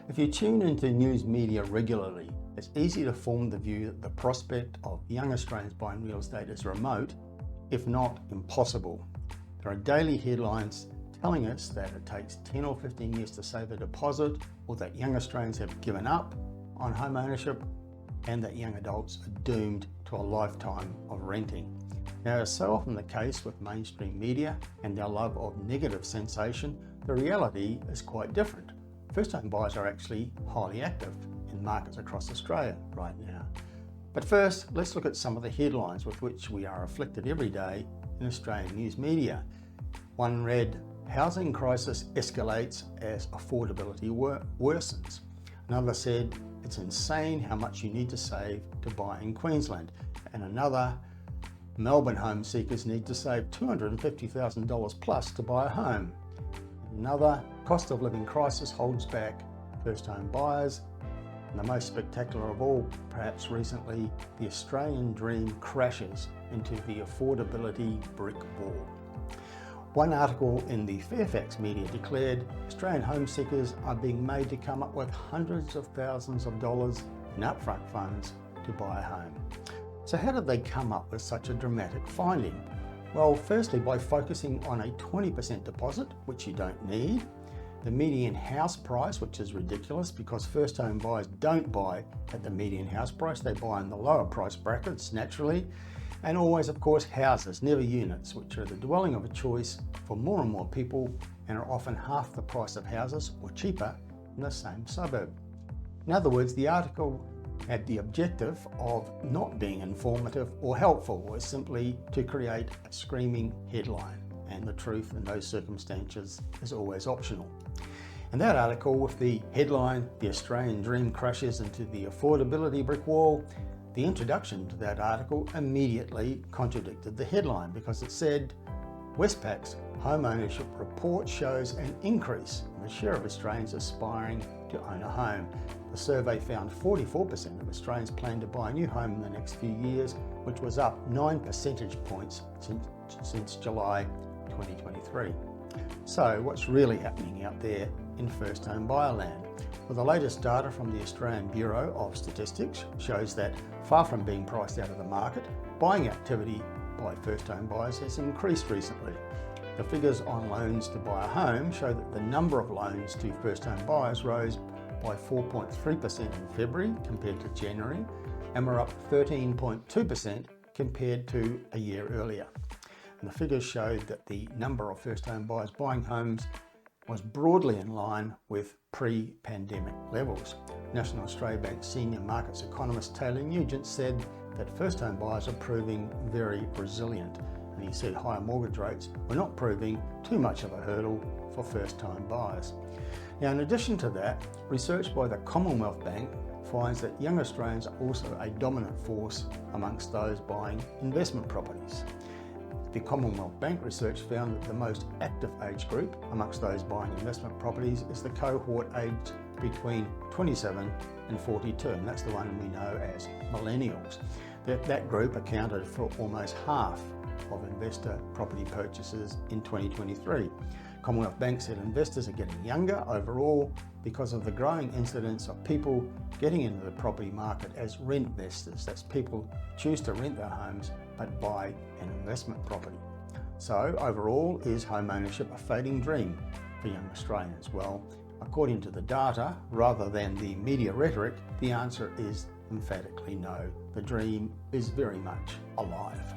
If you tune into news media regularly, it's easy to form the view that the prospect of young Australians buying real estate is remote, if not impossible. There are daily headlines telling us that it takes 10 or 15 years to save a deposit, or that young Australians have given up on home ownership, and that young adults are doomed to a lifetime of renting. Now, as so often the case with mainstream media and their love of negative sensation, the reality is quite different. First-home buyers are actually highly active in markets across Australia right now. But first, let's look at some of the headlines with which we are afflicted every day in Australian news media. One read, "Housing crisis escalates as affordability worsens." Another said, "It's insane how much you need to save to buy in Queensland." And another, "Melbourne home seekers need to save $250,000 plus to buy a home." Another, "Cost of living crisis holds back first home buyers." And the most spectacular of all, perhaps recently, the Australian dream crashes into the affordability brick wall. One article in the Fairfax media declared Australian home seekers are being made to come up with hundreds of thousands of dollars in upfront funds to buy a home. So how did they come up with such a dramatic finding? Well, firstly, by focusing on a 20% deposit, which you don't need, the median house price, which is ridiculous because first home buyers don't buy at the median house price, they buy in the lower price brackets naturally, and always, of course, houses, never units, which are the dwelling of a choice for more and more people and are often half the price of houses or cheaper in the same suburb. In other words, the article had the objective of not being informative or helpful, was simply to create a screaming headline, and the truth in those circumstances is always optional. And that article with the headline, "The Australian Dream Crashes into the Affordability Brick Wall," the introduction to that article immediately contradicted the headline because it said, "Westpac's home ownership report shows an increase in the share of Australians aspiring to own a home. The survey found 44% of Australians plan to buy a new home in the next few years, which was up 9 percentage points since July 2023. So what's really happening out there in first home buyer land? Well, the latest data from the Australian Bureau of Statistics shows that far from being priced out of the market, buying activity by first home buyers has increased recently. The figures on loans to buy a home show that the number of loans to first home buyers rose by 4.3% in February compared to January, and were up 13.2% compared to a year earlier. And the figures showed that the number of first home buyers buying homes was broadly in line with pre-pandemic levels. National Australia Bank senior markets economist Taylor Nugent said that first home buyers are proving very resilient, and he said higher mortgage rates were not proving too much of a hurdle for first time buyers. Now, in addition to that, research by the Commonwealth Bank finds that young Australians are also a dominant force amongst those buying investment properties. The Commonwealth Bank research found that the most active age group amongst those buying investment properties is the cohort aged between 27 and 42, and that's the one we know as millennials. That group accounted for almost half of investor property purchases in 2023. Commonwealth Bank said investors are getting younger overall because of the growing incidence of people getting into the property market as rent investors. That's people choose to rent their homes but buy an investment property. So overall, is home ownership a fading dream for young Australians? Well, according to the data, rather than the media rhetoric, the answer is emphatically no. The dream is very much alive.